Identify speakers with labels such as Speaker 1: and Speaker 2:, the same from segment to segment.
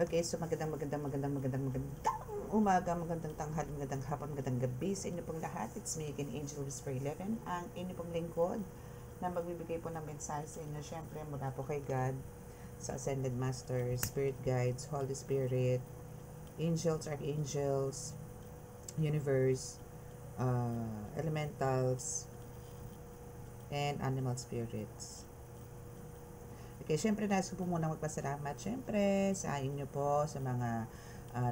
Speaker 1: Okay, so magandang umaga, magandang tanghali, magandang hapon, magandang gabi sa inyo pong lahat. It's me again, Angel Whisper 11, ang inyo pong lingkod na magbibigay po ng mensahe sa inyo, syempre mula po kay God, sa Ascended Masters, Spirit Guides, Holy Spirit, Angels, Archangels, Universe, Elementals, and Animal Spirits. Okay, syempre nais ko po muna magpasalamat syempre sa inyo po, sa mga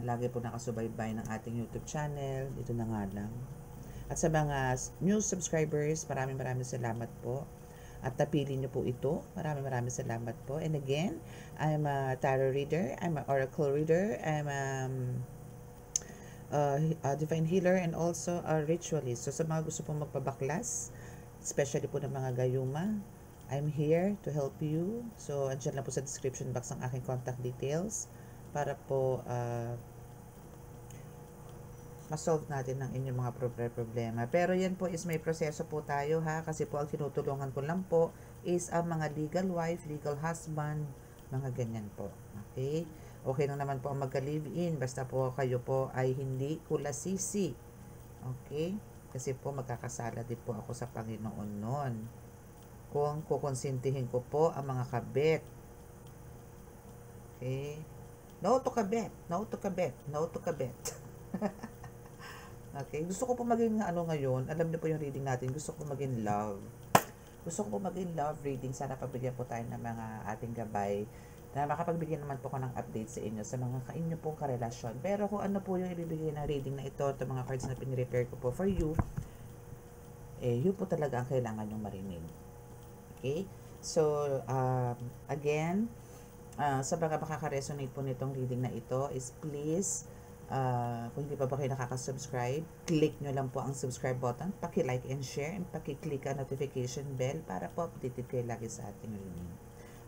Speaker 1: lagi po nakasubaybay ng ating YouTube channel, dito na nga lang. At sa mga new subscribers, maraming salamat po. At napili nyo po ito, maraming salamat po. And again, I'm a tarot reader, I'm an oracle reader, I'm a divine healer, and also a ritualist. So sa mga gusto pong magpabaklas, especially po ng mga gayuma, I'm here to help you. So, andyan lang po sa description box ang aking contact details para po ma-solve natin ang inyong mga problema. Pero yan po is may proseso po tayo ha, kasi po ang tinutulungan ko lang po is ang mga legal wife, legal husband, mga ganyan po. Okay? Okay lang naman po ang magka-live-in, basta po kayo po ay hindi kulasisi. Okay? Kasi po magkakasala din po ako sa Panginoon noon kung kukonsintihin ko po ang mga kabit. Okay? No to kabit. No to kabit. No to kabit. Okay? Gusto ko po maging ngayon, alam niyo po yung reading natin, gusto ko maging love. Gusto ko po maging love reading. Sana pagbigyan po tayo ng mga ating gabay na makapagbigyan naman po ko ng update sa inyo sa mga inyo pong karelasyon. Pero kung ano po yung ibibigay na reading na ito, itong mga cards na pinrepair ko po for you, yun po talaga ang kailangan yung marinig. Okay? So, again, sa mga makaka-resonate po nitong reading na ito is please, kung hindi pa ba kayo nakaka-subscribe, click nyo lang po ang subscribe button, paki-like and share, and paki-click ang notification bell para po updated kayo lagi sa ating reading.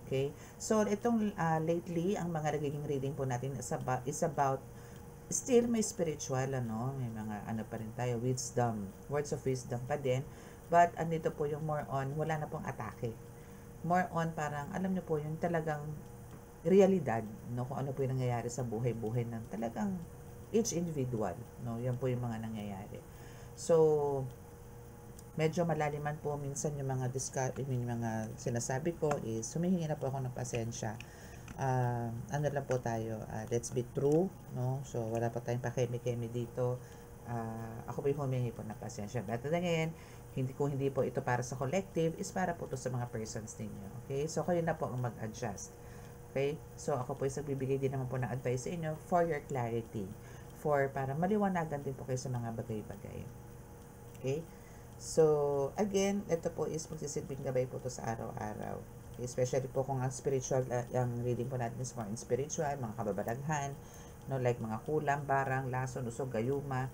Speaker 1: Okay? So, itong lately, ang mga nagiging reading po natin is about still may spiritual, may mga pa rin tayo, wisdom, words of wisdom pa din. But, andito po yung more on, wala na pong atake. More on, parang, alam niyo po, yung talagang realidad, kung ano po yung nangyayari sa buhay-buhay ng talagang each individual, yan po yung mga nangyayari. So, medyo malaliman po minsan yung mga mga sinasabi ko is, humihingi na po ako ng pasensya. Ano lang po tayo, let's be true, so wala pa tayong pakemi-kemi dito. Ako po yung humingi po ng pasensya. But again, hindi po ito para sa collective, is para po ito sa mga persons ninyo. Okay? So, kayo na po ang mag-adjust. Okay? So, ako po yung nagbibigay din naman po ng advice sa inyo for your clarity. Para maliwanagan din po kayo sa mga bagay-bagay. Okay? So, again, ito po is magsisilbing gabay po ito sa araw-araw. Okay? Especially po kung ang spiritual, ang reading po natin is more in spiritual, mga kababalaghan, like mga kulam, barang, lason, usog, gayuma.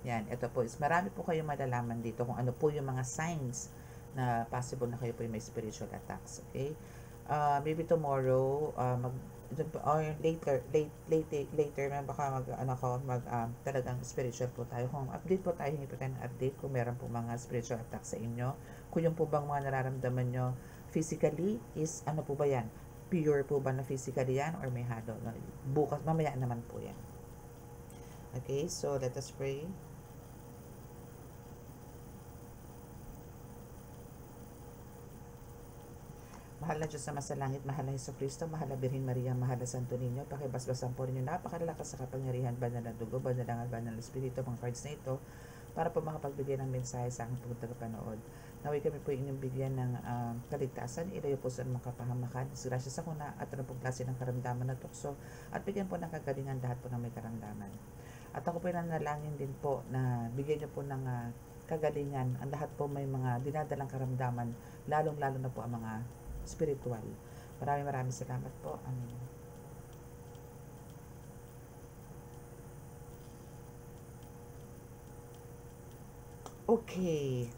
Speaker 1: Yan, ito po is marami po kayong malalaman dito kung ano po yung mga signs na possible na kayo po yung may spiritual attacks. Okay? Maybe tomorrow, or later, baka talagang spiritual po tayo. Kung update po tayo, hindi po tayo ng update kung meron po mga spiritual attacks sa inyo. Kung yung po bang mga nararamdaman nyo physically is, ano po ba yan? Pure po ba na physically yan or may halo? Bukas, mamaya naman po yan. Okay, so let us pray. Mahal na Diyos na masalangit, mahal na Jesucristo, mahal na Birhen Maria, mahal na Santo Niño, pakibasbasan po ninyo napakalalakas sa kapangyarihan, banal na dugo, banal na banal na Espiritu, mga cards na ito, para po makapagbigay ng mensahe sa aking pong tagapanood. Naway kami po inyong bigyan ng kaligtasan, ilayo po sa mga kapahamakan, disgrasya sa kuna, at ano pong klase ng karamdaman na tukso, at bigyan po ng kagalingan lahat po ng may karamdaman. At ako po nanalangin din po na bigyan niyo po ng kagalingan ang lahat po may mga dinadalang karamdaman, lalong-lalo na po ang mga spiritual. Maraming salamat po. Amen. Okay.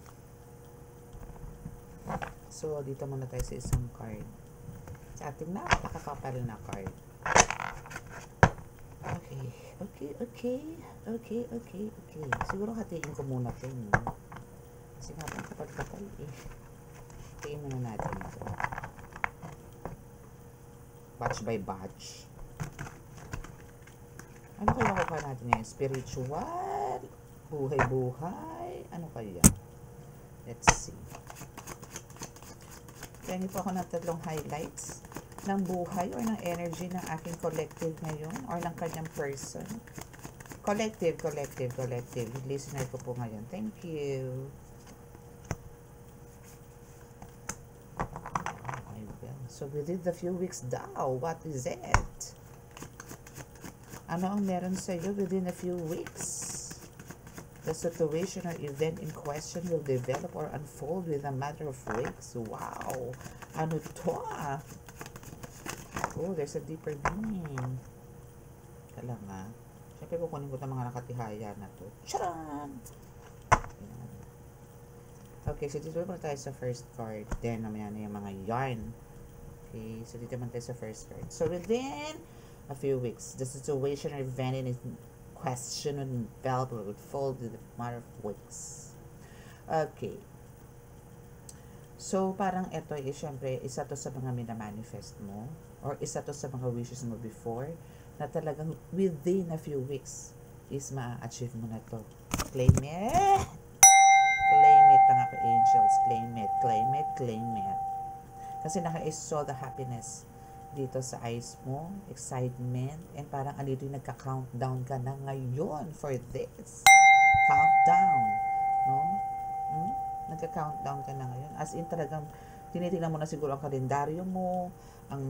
Speaker 1: So, dito muna tayo sa isang card. Sa ating napakakapal na card. Okay. Siguro hatiin ko muna ito. Kasi nga pang kapal-kapal hatiin muna natin ito. Batch by batch. Ano kaya makukuha natin ngayon? Spiritual? Buhay-buhay? Ano kaya? Let's see. Kaya niyo po ako ng tatlong highlights ng buhay or ng energy ng aking collective ngayon or ng kanyang person. Collective. Listener ko po ngayon. Thank you. So within the few weeks daw, what is it? Ano ang meron sa iyo within a few weeks? The situation or event in question will develop or unfold within a matter of weeks. Wow! Ano to ah? Oh, there's a deeper meaning. Kala nga. Siyempre kukunin ko ng mga nakatihaya na to. Charan! Ayan. Okay, so dito naman tayo sa first card. Then, namaya na yung mga yarn. Okay, so dito naman tayo sa first card. So within a few weeks, the situation or event in question and belt will unfold in a matter of weeks. Okay. So, parang ito eh, syempre, isa to sa mga minamanifest mo or isa to sa mga wishes mo before na talagang within a few weeks is ma-achieve mo na to. Claim it! Claim it, mga ka-angels. Claim it. Kasi I saw the happiness dito sa eyes mo, excitement, and parang andito yung nagka-countdown ka na ngayon for this. Countdown, no? Nagka-countdown ka na ngayon. As in talagang tinitingnan mo na siguro ang kalendaryo mo, ang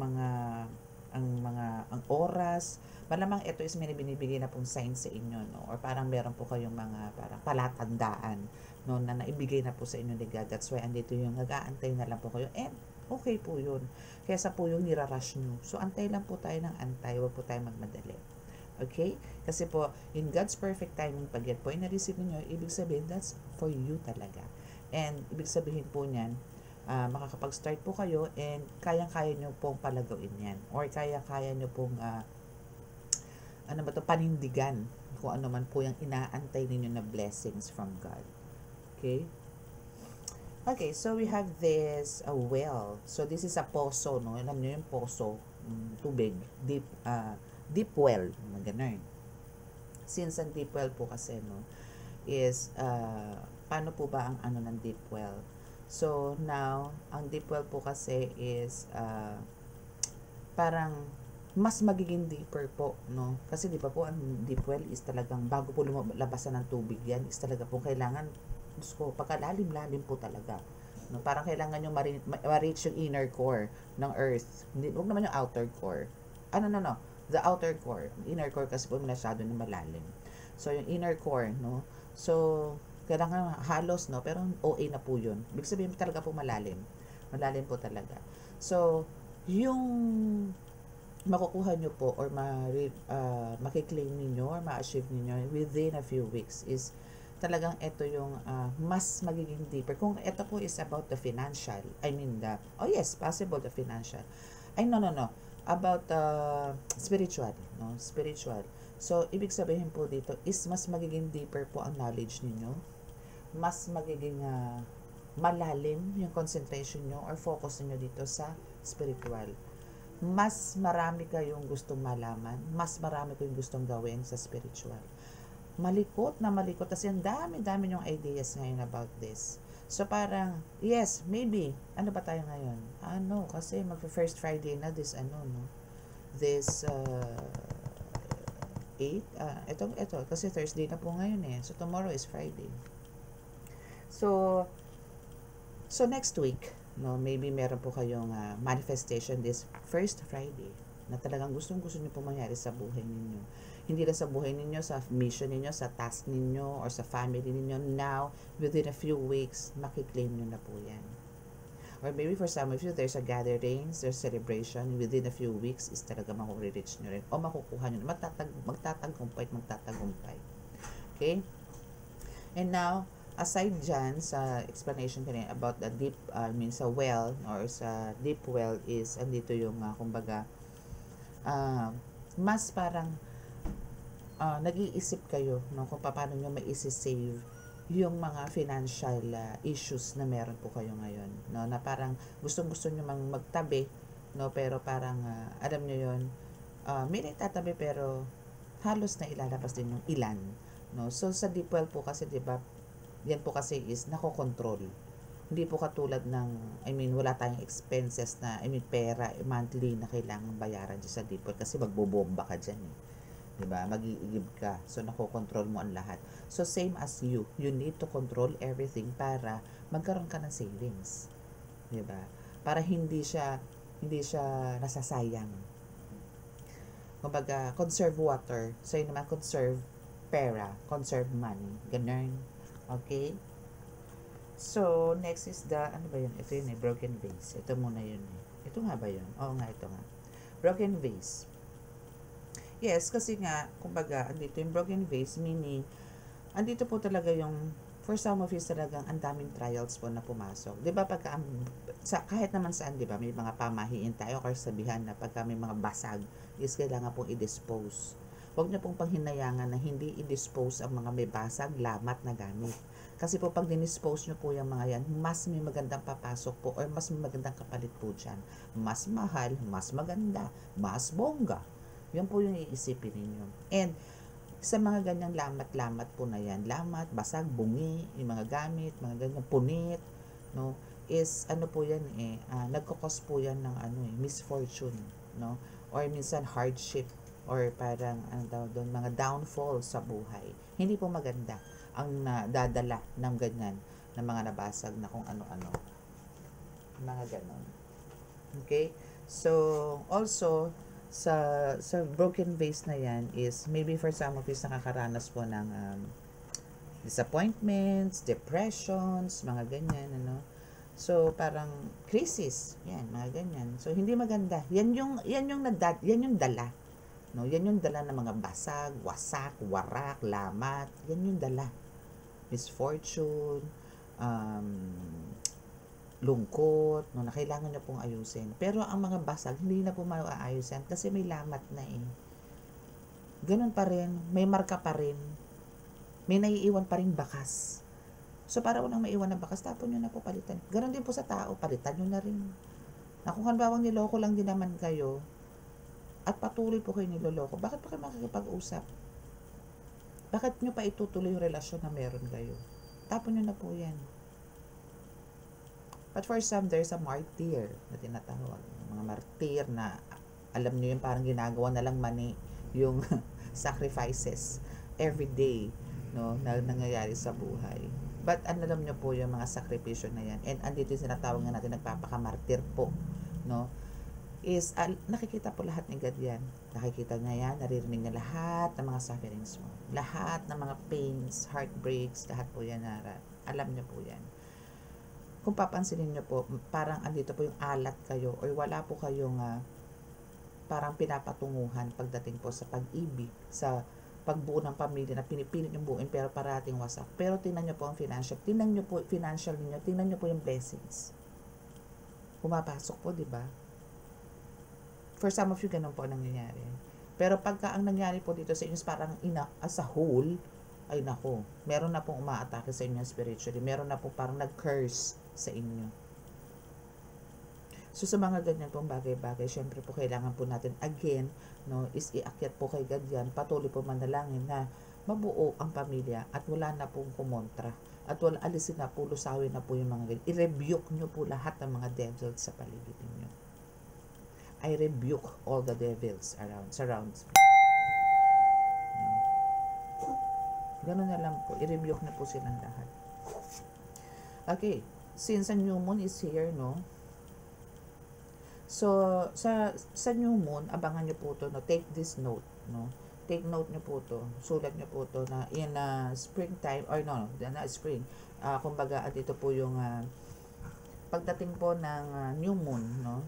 Speaker 1: oras. Malamang ito is may binibigay na pong sign sa inyo, no? Or parang meron po kayong mga parang palatandaan, no, na naibigay na po sa inyo ni God. That's why andito yung nag-aantay na lang po kayo. And okay po yun. Kaysa po yung nirarush nyo. So, antay lang po tayo ng antay. Huwag po tayo magmadali. Okay? Kasi po, in God's perfect timing, pag yan po ay na-receive nyo, ibig sabihin, that's for you talaga. And, ibig sabihin po niyan, makakapag-start po kayo and kayang-kaya nyo pong palagawin yan. Or kayang-kaya nyo pong, panindigan kung ano man po yung inaantay ninyo na blessings from God. Okay? Okay, so we have this well. So this is a poso, no? Alam niyo yung poso, tubig, deep well, ganun. Since ang deep well po kasi, no, is paano po ba ang ano ng deep well? So now, ang deep well po kasi is parang mas magiging deeper po, no? Kasi di ba po ang deep well is talagang bago po labasan ng tubig yan, is talaga po kailangan pagkalalim-lalim po talaga. No, parang kailangan nyo ma-reach yung inner core ng earth. Huwag naman yung outer core. No. The outer core. Inner core kasi po masyado na malalim. So, yung inner core, no? So, kailangan halos, no? Pero OA na po yun. Ibig sabihin talaga po malalim. Malalim po talaga. So, yung makukuha nyo po or makiklaim ninyo or ma-achieve ninyo within a few weeks is talagang ito yung mas magiging deeper. Kung ito po is about the financial, possible the financial. No. About spiritual, no? Spiritual. So, ibig sabihin po dito is mas magiging deeper po ang knowledge ninyo. Mas magiging malalim yung concentration nyo or focus niyo dito sa spiritual. Mas marami kayong gustong malaman, mas marami kayong gustong gawin sa spiritual. Malikot. Kasi ang dami yung ideas ngayon about this. So, parang, yes, maybe, ano ba tayo ngayon? Kasi mag-first Friday na this, this, 8, ito, kasi Thursday na po ngayon eh. So, tomorrow is Friday. So next week, no, maybe meron po kayong manifestation this first Friday na talagang gustong-gusto niyo po mangyari sa buhay ninyo. Hindi lang sa buhay ninyo, sa mission ninyo, sa task ninyo, or sa family ninyo. Now, within a few weeks, makiklaim nyo na po yan. Or maybe for some of you, there's a gatherings, there's celebration, within a few weeks, is talaga makureach nyo rin. O makukuha nyo, magtatagumpay. Okay? And now, aside dyan, sa explanation ko rin about the deep, sa well, or sa deep well is, andito yung, kumbaga, mas parang, nag-iisip kayo, no, kung paano nyo maisi-save yung mga financial issues na meron po kayo ngayon, no, na parang gustong-gusto nyo magtabi, no, pero parang alam nyo yun, may naitatabi pero halos na ilalabas din yung ilan, no? So sa deep well po kasi, 'di ba, yan po kasi is nakokontrol. Hindi po katulad ng, wala tayong expenses na, pera, monthly na kailangan bayaran dyan sa deep well kasi magbobomba ka dyan eh. Diba? Mag-iigib ka. So, nakokontrol mo ang lahat. So, same as you need to control everything para magkaroon ka ng savings. Diba? Para hindi siya nasasayang. Kumbaga, conserve water. So, yun naman, conserve pera, conserve money. Ganun. Okay? So, next is ano ba yun? Ito yun broken vase. Ito muna yun Ito nga ba yun? Oo nga, ito nga. Broken vase. Yes, kasi nga, kumbaga, andito yung broken vase, meaning, andito po talaga yung, for some of you talagang ang daming trials po na pumasok. Di ba pagka, kahit naman saan, di ba, may mga pamahiin tayo, or sabihan na pagka may mga basag, is kailangan pong i-dispose. Huwag niyo pong panghinayangan na hindi i-dispose ang mga may basag, lamat na gamit. Kasi po pag dinispose nyo po yung mga yan, mas may magandang papasok po or mas may magandang kapalit po dyan. Mas mahal, mas maganda, mas bongga. Yan po yung iisipin ninyo. And sa mga ganyang lamat-lamat po na yan, lamat, basag, bungi, yung mga gamit, mga ganyang punit, no, is ano po yan nagkakos po yan ng misfortune, no, or minsan hardship, or parang doon, mga downfall sa buhay. Hindi po maganda ang dadala ng ganyan ng mga nabasag na kung ano-ano, mga ganon. Okay, so also sa broken vase na yan is maybe for some of you nakakaranas po ng disappointments, depressions, mga ganyan, so parang crisis, yan, mga ganyan. So hindi maganda, yan yung dala, no, yan yung dala ng mga basag, wasak, warak, lamat, yan yung dala. Misfortune, lungkot, no, na kailangan nyo pong ayusin. Pero ang mga basag, hindi na po maaayos yan kasi may lamat na Ganun pa rin, may marka pa rin, may naiiwan pa rin bakas. So, para walang maiwan na bakas, tapon nyo na po, palitan. Ganun din po sa tao, palitan nyo na rin. Na kung hanbawang niloko lang din naman kayo, at patuloy po kayo niloloko, bakit pa kayo makikipag-usap? Bakit nyo pa itutuloy yung relasyon na meron kayo? Tapon nyo na po yan. But for some, there's a martyr na tinatawag. Mga martyr na, alam nyo yung parang ginagawa na lang mani yung sacrifices every day, no, na nangyayari sa buhay. But alam nyo po yung mga sakripisyo na yan. And andito yung sinatawag nga natin, nagpapakamartir po, no, is nakikita po lahat ni God yan. Nakikita niya yan, naririnig niya lahat ng mga sufferings mo. Lahat ng mga pains, heartbreaks, lahat po yan, alam niya po yan. Kung papansinin niyo po, parang andito po yung alat kayo or wala po kayong parang pinapatunguhan pagdating po sa pag-ibig, sa pagbuo ng pamilya na pinipilit yung buuin pero parating wasak. Pero tingnan niyo po ang financial, tingnan niyo po financial niyo, tingnan niyo po yung blessings. Pumapasok po, di ba? For some of you, ganun po ang nangyayari. Pero pagka ang nangyari po dito sa inyo is parang as a whole, ay nako, meron na pong umaatake sa inyo spiritually. Meron na po parang nag-curse sa inyo. So sa mga ganyan pong bagay-bagay, syempre po kailangan po natin again, no, is iakyat po kay God yan, patuloy po manalangin na mabuo ang pamilya at wala na pong kumontra. At wala, alisin na po, lusawin na po yung mga ganyan. I-rebuke nyo po lahat ng mga devils sa paligid niyo. I rebuke all the devils surrounds me. Ganun na lang po. I-rebuke na po silang lahat. Okay. Since a new moon is here, no? So, sa new moon, abangan nyo po to, no? Take this note, no? Take note nyo po to. Sulat nyo po to na in springtime, or no, na spring. Kumbaga, dito po yung pagdating po ng new moon, no?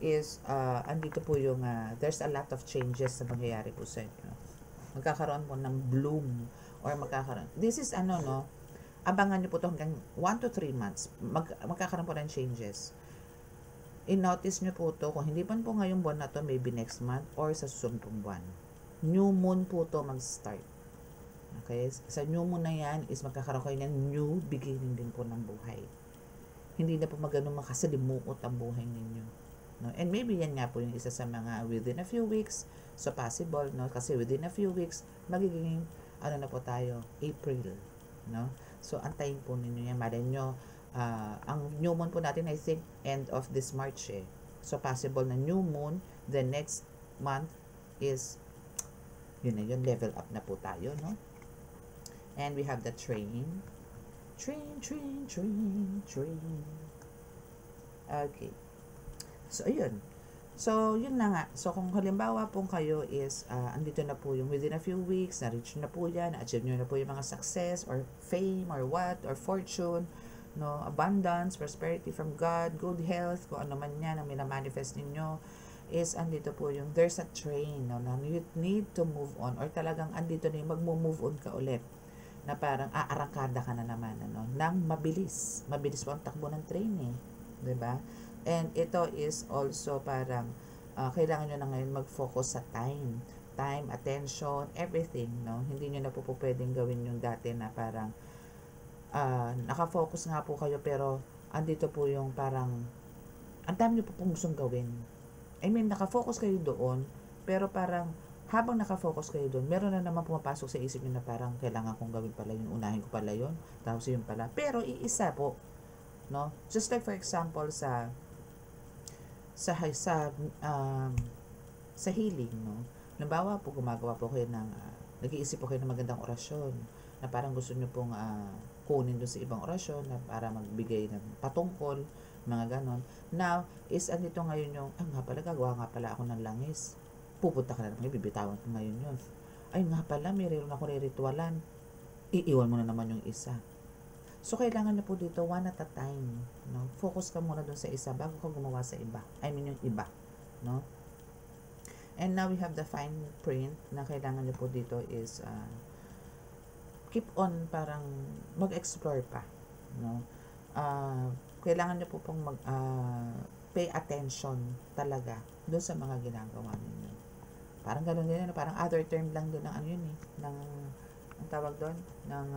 Speaker 1: Is andito po yung there's a lot of changes na mangyayari po sa inyo. Magkakaroon po ng bloom or magkakaroon. This is no, abangan niyo po 'to hanggang 1 to 3 months. Magkakaroon po ng changes. I-notice niyo po 'to kung hindi pa po ngayong buwan na 'to, maybe next month or sa susunod pong buwan. New moon po 'to mag-start. Okay? Sa new moon na 'yan is magkakaroon kayo ng new beginning din po ng buhay. Hindi na po magano makasalimuot ang buhay ninyo. no? And maybe yan nga po yung isa sa mga within a few weeks, so possible, no? Kasi within a few weeks, magiging, ano na po tayo, April, no? So, antayin po ninyo yan. Malay nyo, ang new moon po natin, I think, end of this March, eh. So, possible na new moon, the next month is, yun na yun, level up na po tayo, no? And we have the train. Train. Okay. So, ayun. So, yun na nga. So, kung halimbawa po kayo is, andito na po yung within a few weeks, na-reach na po yan, na-achieve nyo na po yung mga success, or fame, or what, or fortune, no, abundance, prosperity from God, good health, kung ano man yan ang minamanifest ninyo, is andito po yung, there's a train, no, na you need to move on, or talagang andito na yung magmo-move on ka ulit, na parang aarangkada ka na naman, ano, nang mabilis. Mabilis po ang takbo ng train, eh. 'Di ba? And ito is also parang kailangan nyo na ngayon mag-focus sa time, attention, everything, no? Hindi nyo na po pwedeng gawin yung dati na parang nakafocus nga po kayo pero andito po yung parang ang dami nyo po pong gustong gawin. I mean, nakafocus kayo doon pero parang habang nakafocus kayo doon, meron na naman pumapasok sa isip nyo na parang kailangan kong gawin pala yun, unahin ko pala yun, tapos yun pala. Pero iisa po, no? Just like for example sa healing, no? Halimbawa po, gumagawa po kayo ng, nag-iisip po kayo ng magandang orasyon, na parang gusto nyo pong kunin doon sa ibang orasyon, na para magbigay ng patungkol, mga ganon. Now, is andito ngayon yung, nga pala, gagawa nga pala ako ng langis. Pupunta ka na naman, bibitawan ko ngayon yun. Ay nga pala, mayroon ako riritualan. Iiwan mo na naman yung isa. So, kailangan na po dito, one at a time, no? Focus ka muna dun sa isa bago ka gumawa sa iba. I mean, yung iba, no? And now, we have the fine print na kailangan nyo po dito is keep on parang mag-explore pa, no? Kailangan nyo po pong pay attention talaga dun sa mga ginagawa ninyo. Parang gano'n din, parang other term lang din ng ano yun, eh, ng, ang tawag doon, ng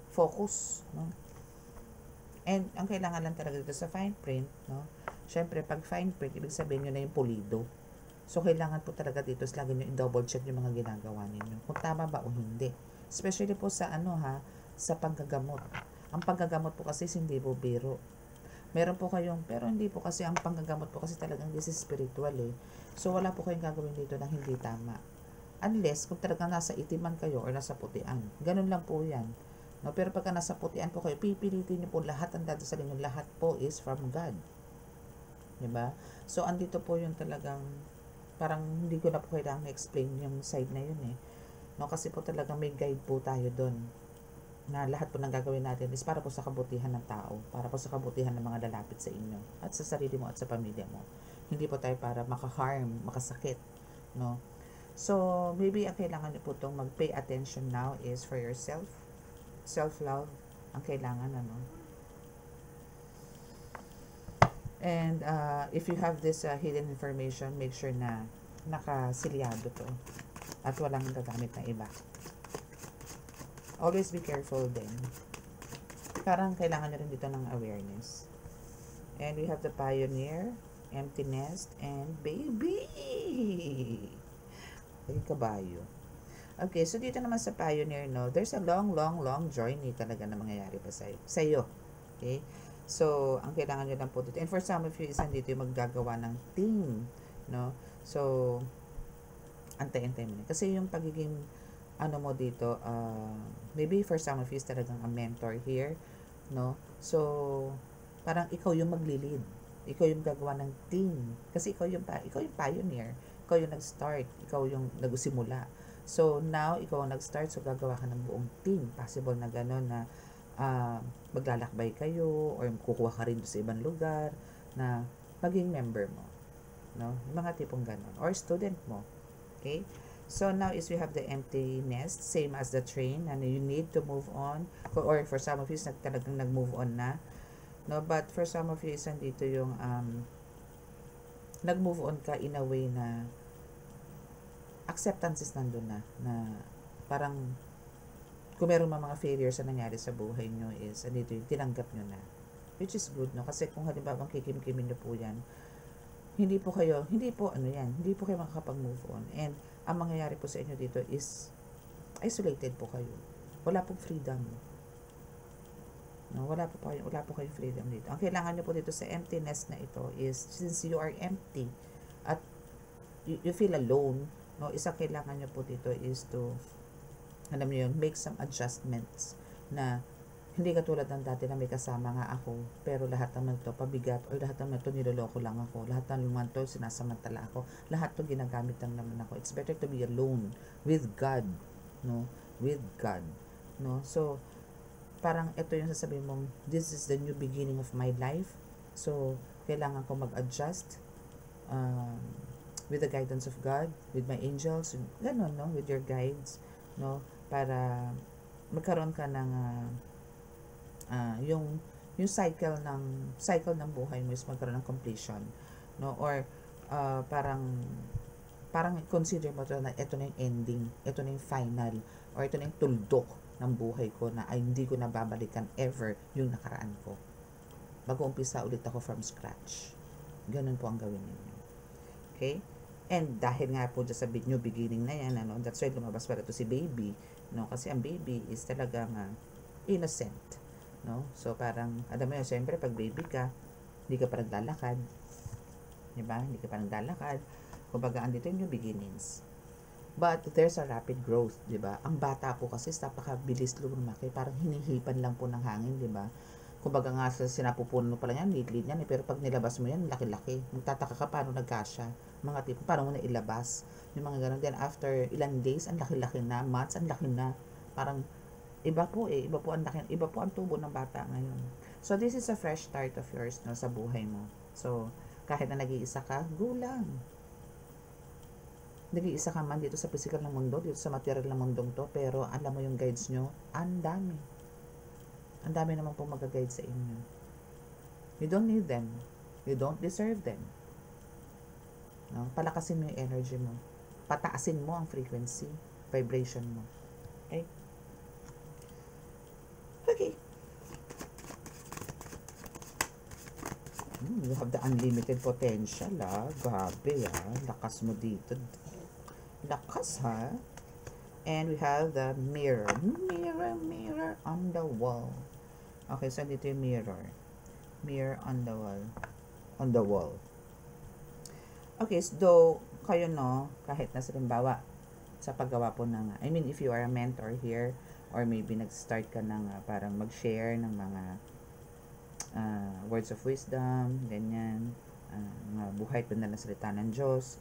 Speaker 1: focus, no? And ang kailangan lang talaga dito sa fine print, no? Syempre, pag fine print, ibig sabihin nyo na yung pulido. So, kailangan po talaga dito is lagi nyo i-double check yung mga ginagawa ninyo. Kung tama ba o hindi. Especially po sa sa panggagamot. Ang panggagamot po kasi hindi po biro. Meron po kayong, pero hindi po kasi ang panggagamot po kasi talagang this is spiritual, eh. So, wala po kayong gagawin dito na hindi tama. Unless, kung talagang nasa itiman kayo or nasa putian. Ganun lang po yan. No, pero pagka nasa putian po kayo, pipilitin niyo po lahat ang dadasalin niyo, lahat po is from God. 'Di ba? So andito po yung talagang parang hindi ko na po kailangan explain yung side na yun, eh. No, kasi po talagang may guide po tayo doon. Na lahat po ng gagawin natin is para po sa kabutihan ng tao, para po sa kabutihan ng mga lalapit sa inyo at sa sarili mo at sa pamilya mo. Hindi po tayo para maka-harm, makasakit, no? So maybe ang kailangan niyo po tong mag-pay attention now is for yourself. Self-love ang kailangan, ano. And if you have this hidden information, make sure na nakasilyado to at walang gagamit na iba. Always be careful din. Parang kailangan na rin dito ng awareness. And we have the Pioneer, Empty Nest, and Baby! Ay, kabayo. Okay, so dito naman sa Pioneer, no, there's a long journey talaga na mangyayari pa sa'yo. Okay? So, ang kailangan nyo lang po dito. And for some of you, isang dito yung maggagawa ng team, no? So, antay-antay mo na. Kasi yung pagiging, mo dito, maybe for some of you is talagang a mentor here, no? So, parang ikaw yung magli-lead. Ikaw yung gagawa ng team. Kasi ikaw yung pioneer. Ikaw yung nag-start. Ikaw yung nagsimula. So, now, ikaw ang nag-start, so gagawa ka ng buong team. Possible na gano'n na maglalakbay kayo or kukuha ka rin sa ibang lugar na maging member mo. No? Mga tipong gano'n. Or student mo. Okay? So, now is we have the empty nest, same as the train, and you need to move on. Or for some of you, talagang nag-move on na. No? But for some of you, isang dito yung nag-move on ka in a way na acceptance is nandun na parang kung meron mga failures na nangyari sa buhay nyo is andito yung tinanggap nyo na. which is good, no? Kasi kung halimbawa kikim-kimin niyo po yan, hindi po kayo makakapag-move on. And ang mangyayari po sa inyo dito is isolated po kayo. Wala pong freedom. No, wala po kayong freedom dito. Ang kailangan niyo po dito sa emptiness na ito is, since you are empty at you feel alone, no, isang kailangan niyo po dito is to, alam niyo yun, make some adjustments na hindi katulad ng dati na may kasama nga ako, pero lahat naman to pabigat, or lahat naman to niloloko lang ako, lahat naman to sinasamantala ako, lahat to ginagamit lang naman ako. It's better to be alone with God, no, with God, no. So parang ito yung sasabihin mong, this is the new beginning of my life. So, kailangan ko mag-adjust with the guidance of God, with my angels, ganun, no? With your guides, no? Para magkaroon ka ng yung cycle ng buhay mo is magkaroon ng completion, no? Or parang consider mo to na ito na yung ending, ito na yung final, or ito na yung tuldok ng buhay ko na ay hindi ko na babalikan ever yung nakaraan ko. Mag-uumpisa ulit ako from scratch. Ganun po ang gawin ninyo. Okay? And dahil nga po sa new beginning na yan, ano, that's why lumabas para to si baby, no? Kasi ang baby is talagang innocent, no? So parang, alam mo yun, siyempre pag baby ka, hindi ka pa naglalakad, diba? Hindi ka pa naglalakad. Kumbaga, andito yung new beginnings. But there's a rapid growth, di ba? Ang bata po kasi napakabilis lumaki, parang hinihipan lang po ng hangin, di ba? Kumbaga nga sinapupuno pa lang yan, lead yan, pero pag nilabas mo yan, laki-laki. Magtataka ka paano nagkasya. Mga tipo, paano mo na ilabas. Yung mga ganun. Then after ilang days, ang laki-laki na, months, ang laki na. Parang iba po ang laki, iba po ang tubo ng bata ngayon. So this is a fresh start of yours, no, sa buhay mo. So kahit na nag-iisa ka, go lang. Nag-iisa ka man dito sa physical na mundo, dito sa material na mundong to, pero alam mo yung guides nyo, ang dami. Ang dami naman pong mag-guide sa inyo. You don't need them. You don't deserve them. No? Palakasin mo yung energy mo. Pataasin mo ang frequency, vibration mo. Okay? Okay. You have the unlimited potential, Grabe, Lakas mo dito. Lakas, ha? And we have the mirror. Mirror on the wall. Okay, so dito yung mirror. Mirror on the wall. On the wall. Okay, so though, kayo, no, kahit na halimbawa, sa paggawa po ng, I mean, if you are a mentor here, or maybe nag-start ka ng parang mag-share ng mga words of wisdom, ganyan, mga buhay ko na salita ng Diyos,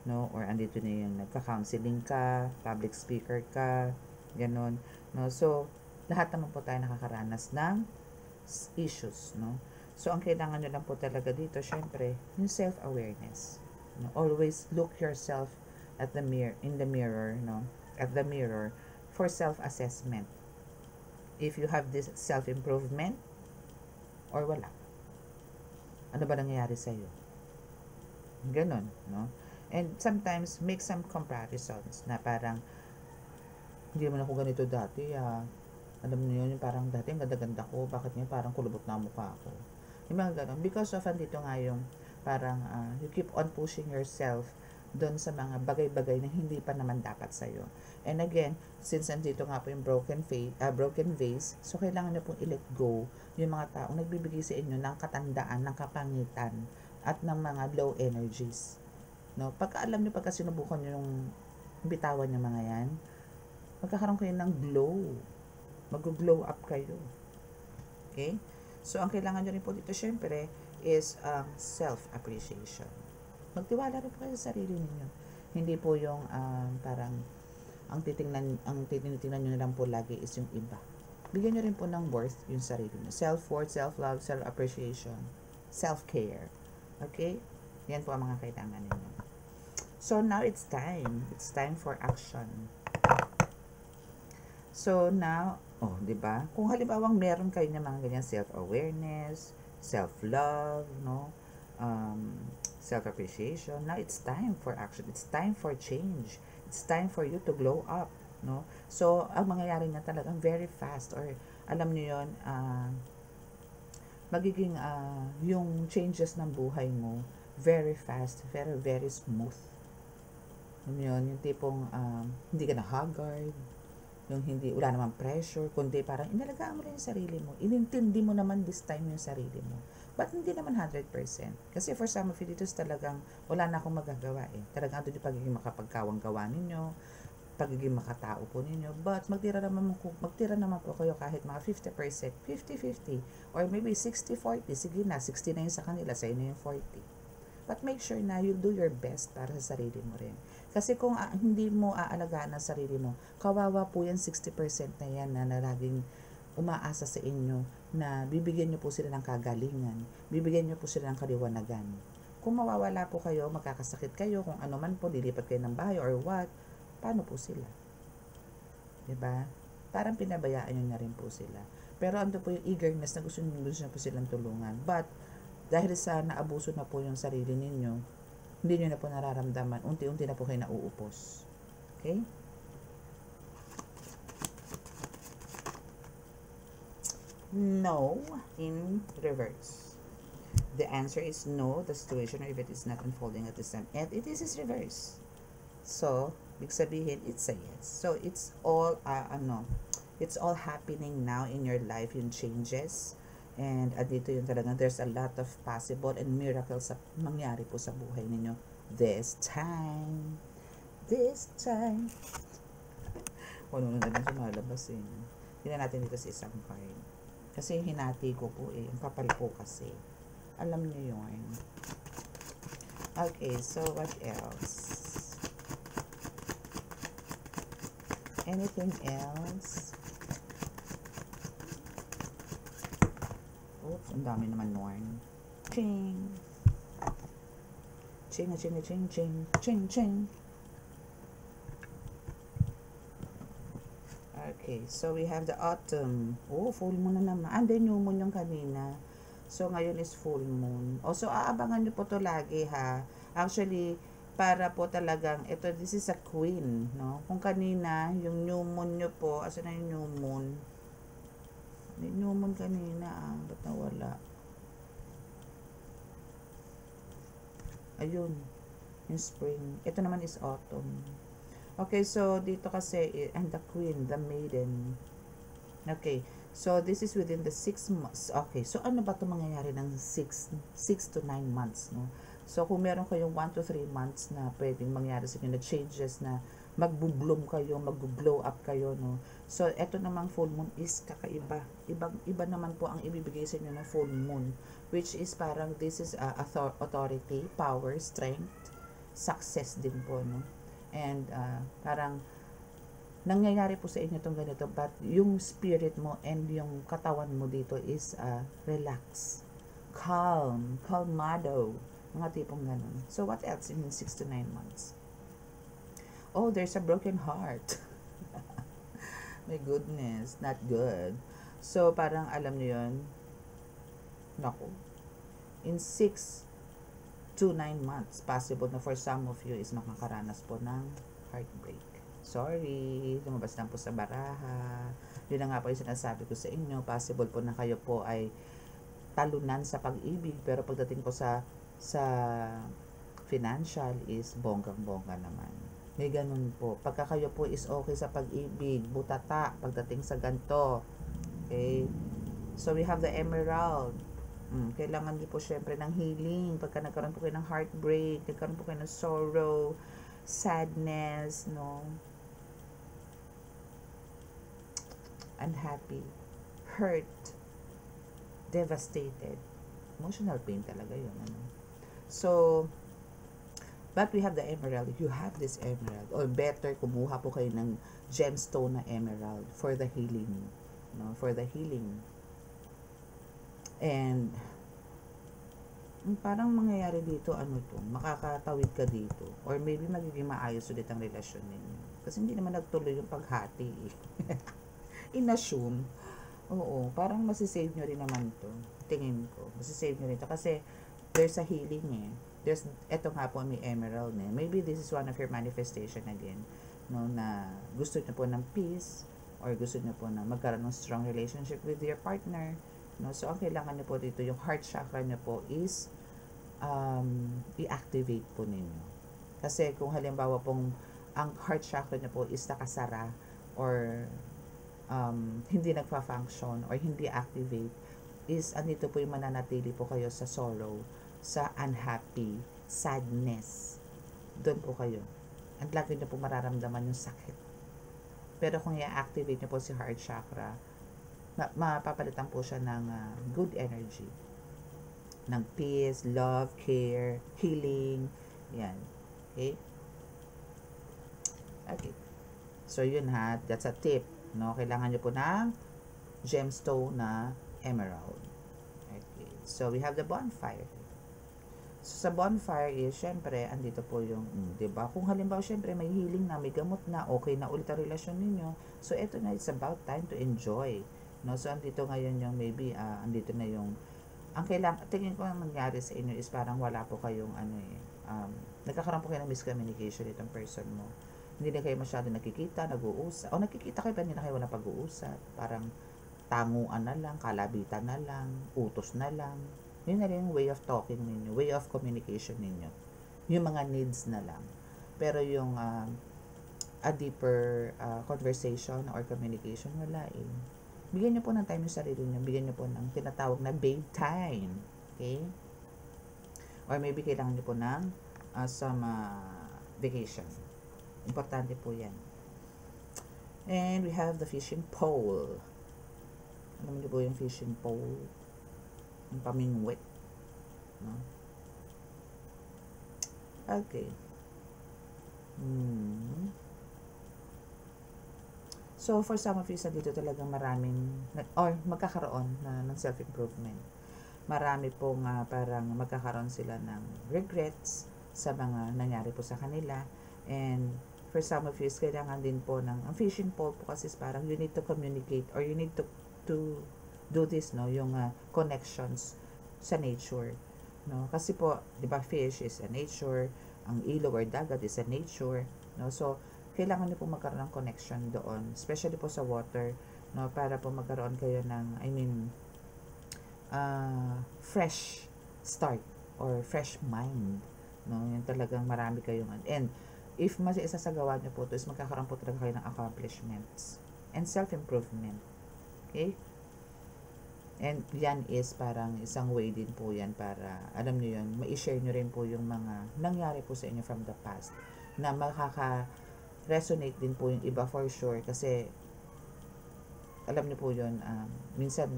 Speaker 1: no, or andito na yung nagka-counseling ka, public speaker ka, ganon, no. So lahat naman po tayo nakakaranas ng issues, no. So ang kailangan nyo lang po talaga dito, syempre, yung self-awareness, no? Always look yourself at the mirror, in the mirror, no, at the mirror for self-assessment. If you have this self-improvement or wala, ano ba nangyayari sa'yo? Ganon, no. And sometimes, make some comparisons na parang, hindi naman ako ganito dati, alam niyo yun, parang dati ang ganda-ganda ko, bakit ngayon parang kulubot na mukha ako. Yung mga ganon. Because of, andito nga yung, parang, you keep on pushing yourself doon sa mga bagay-bagay na hindi pa naman dapat sa'yo. And again, since andito nga po yung broken vase, so kailangan nyo pong i-let go yung mga taong nagbibigay sa inyo ng katandaan, ng kapangitan, at ng mga low energies. No, pagka alam niyo, pagka sinubukan niyo yung bitawan yung mga yan, magkakaroon kayo ng glow. Mag-glow up kayo. Okay? So, ang kailangan niyo rin po dito, syempre, is self-appreciation. Magtiwala rin po kayo sa sarili ninyo. Hindi po yung parang ang tinitingnan niyo na lang po lagi is yung iba. Bigyan niyo rin po ng worth yung sarili niyo. Self-worth, self-love, self-appreciation, self-care. Okay? Yan po ang mga kailangan ninyo. So, now it's time. It's time for action. So, now, diba? Kung halimbawang meron kayo ng mga ganyan self-awareness, self-love, no? Self-appreciation, now it's time for action. It's time for change. It's time for you to glow up, no? So, ang mangyayari na talagang very fast, or alam niyo yun, magiging yung changes ng buhay mo very fast, very very smooth. Yun, yung tipong hindi ka na haggard, yung hindi, wala namang pressure, kundi parang inalagaan mo rin yung sarili mo. Inintindi mo naman this time yung sarili mo. But hindi naman 100%. Kasi for some of you dito talagang wala na akong magagawa eh. Talagang ando yung pagiging makapagkawang-gawa ninyo, pagiging makatao po ninyo. But magtira naman po kayo kahit mga 50%, 50-50, or maybe 60-40. Sige na, 60 na yun sa kanila, sa inyo yung 40. But make sure na you do your best para sa sarili mo rin. Kasi kung hindi mo aalagaan ang sarili mo, kawawa po yan 60% na yan na laging umaasa sa inyo na bibigyan nyo po sila ng kagalingan, bibigyan nyo po sila ng kaliwanagan. Kung mawawala po kayo, magkakasakit kayo, kung ano man po, lilipat kayo ng bahay or what, paano po sila? Diba? Parang pinabayaan nyo na rin po sila. Pero ando po yung eagerness na gusto nyo po silang tulungan. But, dahil sa naabuso na po yung sarili ninyo, hindi nyo na po nararamdaman, unti-unti na po kayo nauupos. Okay? No in reverse. The answer is no, the situation or event is not unfolding at this time. And it is reverse. So, big sabihin, it's a yes. So, it's all, it's all happening now in your life, yung changes. And dito yung talaga, there's a lot of possible and miracles sa mangyari po sa buhay ninyo this time. Ano na lang sumalabas eh. Tingnan natin dito sa isang card. Kasi hinati ko po eh. Ang kapal po kasi. Alam niyo yun. Okay, so what else? Anything else? Oops, ang dami naman Norn. Ching! Ching, ching, ching, ching, ching, ching. Okay, so we have the autumn. Oh, full moon na naman. Then new moon yung kanina. So, ngayon is full moon. So, aabangan nyo po to lagi ha. Actually, para po talagang, this is a queen, no? Kung kanina, yung new moon nyo po, asan na yung new moon? May new moon kanina ba't nawala? Ayun, yung spring. Ito naman is autumn. Okay, so dito kasi, and the queen, the maiden. Okay, so this is within the 6 months. Okay, so ano ba ito mangyayari ng 6 to 9 months, no? So kung meron kayong 1 to 3 months na pwedeng mangyari sa inyo na changes na magbo-bloom kayo, magbo-blow up kayo, no? So, eto namang full moon is kakaiba. Iba naman po ang ibibigay sa inyo ng full moon, which is parang this is authority, power, strength, success din po, no? And parang nangyayari po sa inyo itong ganito, but yung spirit mo and yung katawan mo dito is relax, calm, calmado, mga tipong ganun. So, what else in 6 to 9 months? Oh, there's a broken heart. My goodness, not good. So, parang alam niyo yun, naku, in 6 to 9 months, possible na for some of you is makakaranas po ng heartbreak. Sorry, lumabas lang po sa baraha. Yun na nga po yung sinasabi ko sa inyo, possible po na kayo po ay talunan sa pag-ibig, pero pagdating po sa financial is bonggang-bongga naman. May ganun po. Pagka kayo po is okay sa pag-ibig, butata, pagdating sa ganto. Okay? So, we have the emerald. Kailangan din po syempre ng healing. Pagka nagkaroon po kayo ng heartbreak, nagkaroon po kayo ng sorrow, sadness, no? Unhappy, hurt, devastated. Emotional pain talaga yun. Ano? So, but we have the emerald. You have this emerald. Or better, kumuha po kayo ng gemstone na emerald for the healing. No? For the healing. And, parang mangyayari dito, makakatawid ka dito. Or maybe magiging maayos ulit ang relasyon ninyo. Kasi hindi naman nagtuloy yung paghati eh. In-assume. Oo, parang masisave nyo rin naman to. Tingin ko. Masisave nyo rin to. Kasi, there's a healing eh. Eto nga po may emerald eh. Maybe this is one of your manifestation again. No, na gusto nyo po ng peace or gusto nyo po na magkaroon ng strong relationship with your partner. No? So, ang kailangan niyo po dito, yung heart chakra niyo po is i-activate po ninyo. Kasi kung halimbawa pong ang heart chakra niyo po is nakasara or hindi nagpa-function or hindi activate, is andito po yung mananatili po kayo sa sorrow, sa unhappy, sadness. Doon po kayo. Ang lagi niyo po mararamdaman yung sakit. Pero kung i-activate niyo po si heart chakra, mapapalitan po siya ng good energy, ng peace, love, care, healing. Yan. Okay? Okay. So, yun ha. That's a tip. No? Kailangan nyo po ng gemstone na emerald. Okay. So, we have the bonfire. So, sa bonfire is, syempre, andito po yung, diba? Kung halimbawa, syempre, may healing na, may gamot na, okay na ulit ang relasyon ninyo. So, eto na, it's about time to enjoy. No? So, andito ngayon yung maybe, andito na yung, ang kailangan, tingin ko ang nangyari sa inyo is parang wala po kayong, nagkakaroon po kayo ng miscommunication itong person mo. Hindi na kayo masyado nakikita, nag-uusap. O nakikita kayo, pero hindi na kayo wala pag-uusap. Parang tanguan na lang, kalabitan na lang, utos na lang. Yun na rin yung way of talking ninyo, way of communication ninyo. Yung mga needs na lang. Pero yung a deeper conversation or communication, wala eh. Bigyan niyo po ng time yung sarili niyo. Bigyan niyo po ng tinatawag na babe time. Okay? Or maybe kailangan niyo po ng some vacation. Importante po yan. And we have the fishing pole. Alam niyo po yung fishing pole? Yung pamingwit. No? Okay. So, for some of you, dito talagang maraming, or magkakaroon ng self-improvement. Marami pong parang magkakaroon sila ng regrets sa mga nangyari po sa kanila. And for some of you, kailangan din po ng, ang fishing pole po kasi is parang you need to communicate or you need to do this, no, yung connections sa nature, no, kasi po, di ba, fish is a nature, ang ilog or dagat is a nature, no, so, kailangan niyo po magkaroon ng connection doon, especially po sa water, no, para po magkaroon kayo ng, fresh start or fresh mind, no, yung talagang marami kayong, and if mas isasagawa niyo po ito, is magkakaroon po talaga kayo ng accomplishments and self-improvement. Okay? And yan is parang isang way din po yan para, alam niyo yun, ma-share niyo rin po yung mga nangyari po sa inyo from the past na makaka-resonate din po yung iba for sure kasi alam niyo po yun, minsan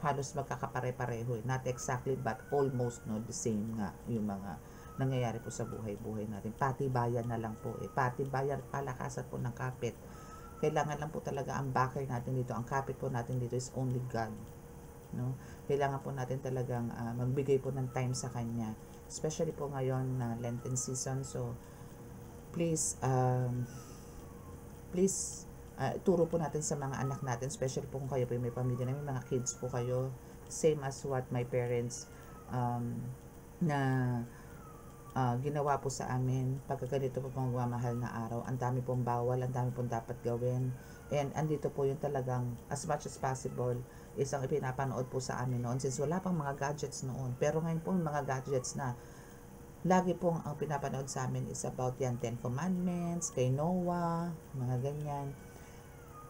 Speaker 1: halos magkakapare-pareho, not exactly but almost, no, the same nga yung mga nangyayari po sa buhay-buhay natin. Patibayan na lang po eh. Patibayan, palakasan po ng kapit. Kailangan lang po talaga ang backer natin dito, ang kapit po natin dito is only God. No? Kailangan po natin talagang magbigay po ng time sa Kanya. Especially po ngayon na Lenten season. So, please, turo po natin sa mga anak natin, especially po kung kayo po may pamilya na may mga kids po kayo. Same as what my parents ginawa po sa amin pagka ganito po magmamahal na araw. Ang dami pong bawal, ang dami pong dapat gawin. And andito po yung talagang as much as possible isang ipinapanood po sa amin noon since wala pang mga gadgets noon. Pero ngayon po mga gadgets na lagi pong ang pinapanood sa amin is about yan 10 Commandments, kay Noah, mga ganyan.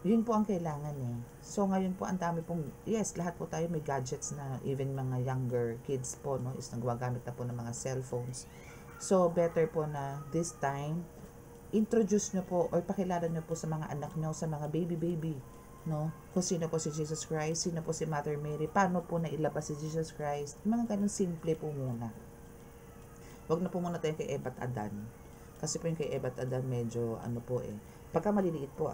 Speaker 1: Yun po ang kailangan eh. So ngayon po ang dami pong, yes, lahat po tayo may gadgets na, even mga younger kids po, no, is nagwagamit na po ng mga cellphones. So better po na this time, introduce nyo po or pakilala nyo po sa mga anak nyo, sa mga baby, no, kung sino po si Jesus Christ, sino po si Mother Mary, paano po na ilabas si Jesus Christ, mga ganun simple po muna. Wag na po muna tayo kay Eva at Adan. Kasi po yung kay Eva at Adan medyo ano po eh. Pagka maliliit po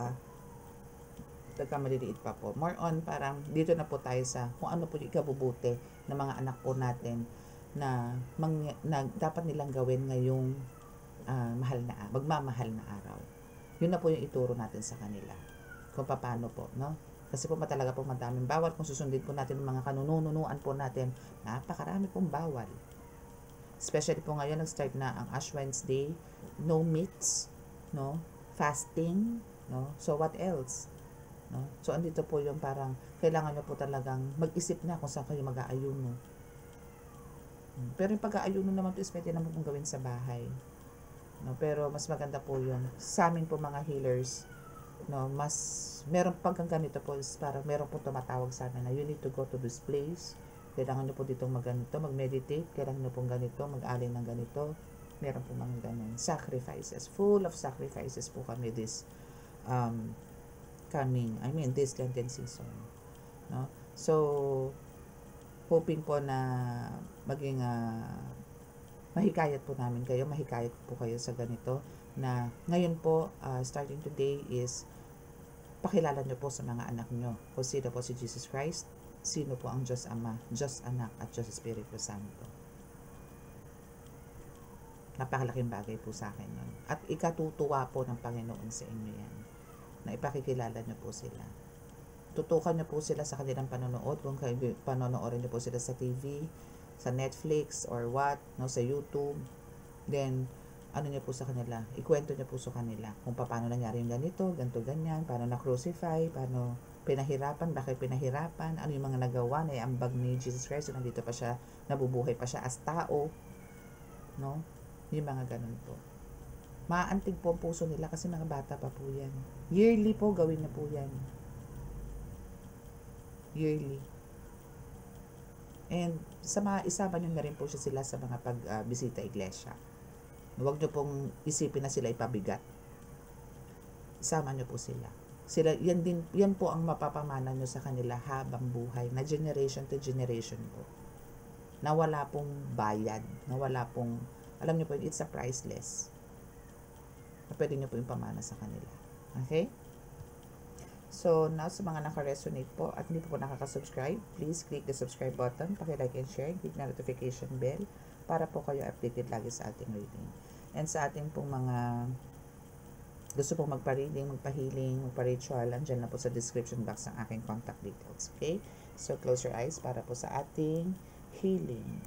Speaker 1: pagka maliliit pa po. More on parang dito na po tayo sa kung ano po yung ikabubuti ng mga anak po natin na dapat nilang gawin ngayong magmamahal na araw. Yun na po yung ituro natin sa kanila. Kung paano po, no? Kasi po talaga po madaming bawal. Kung susundin po natin ng mga kanununuan po natin, napakarami pong bawal. Especially po ngayon, nag-start na ang Ash Wednesday, no meats, no, fasting, no, so what else? No? So, andito po yung parang kailangan nyo po talagang mag-isip na kung saan kayo mag-aayuno. Pero yung pag-aayuno naman po is pwede naman pong gawin sa bahay. No? Pero mas maganda po yun. Sa amin po mga healers, no, mas meron pagkang ganito po is parang meron po tumatawag sa amin na you need to go to this place. Kailangan nyo po ditong mag-meditate. Kailangan nyo pong ganito, mag-alin ng ganito. Meron po mga ganun. Sacrifices. Full of sacrifices po kami this this Lenten season. No? So, hoping po na maging mahikayat po namin kayo, mahikayat po kayo sa ganito na ngayon po, starting today is pakilala nyo po sa mga anak nyo kung sino po si Jesus Christ, sino po ang Diyos Ama, Diyos Anak at Diyos Espiritu Santo. Napakalaking bagay po sa akin yun. At ikatutuwa po ng Panginoon sa inyo yan, na ipakikilala nyo po sila. Tutukan nyo po sila sa kanilang panonood, kung panonoorin nyo po sila sa TV, sa Netflix, or what, no, sa YouTube. Then, ano nyo po sa kanila, ikwento nyo po sa kanila kung paano nangyari yung ganito, ganito, ganyan, paano na-crucify, paano pinahirapan, bakit pinahirapan, ano yung mga nagawa na iambag ni Jesus Christ, so nandito pa siya, nabubuhay pa siya as tao, no? Yung mga ganun po. Maantig po ang puso nila kasi mga bata pa po yan. Yearly po, gawin na po yan. Yearly. And isama nyo na rin po sila sa mga pagbisita iglesia. Huwag nyo pong isipin na sila ipabigat. Isama nyo po sila. Yan po ang mapapamana nyo sa kanila habang buhay, na generation to generation po. Na wala pong bayad, na wala pong, alam nyo po, it's a priceless. Na pwede nyo po yung pamana sa kanila. Okay? So, now sa mga naka-resonate po at hindi po nakaka-subscribe, please click the subscribe button, paki-like and share, click na notification bell para po kayo updated lagi sa ating reading. And sa ating pong mga gusto pong magpa-reading, magpa-healing, magpa-ritual, andyan na po sa description box ang aking contact details. Okay? So, close your eyes para po sa ating healing.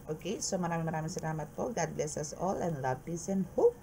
Speaker 1: Okay, so maraming salamat po. God bless us all and love, peace, and hope.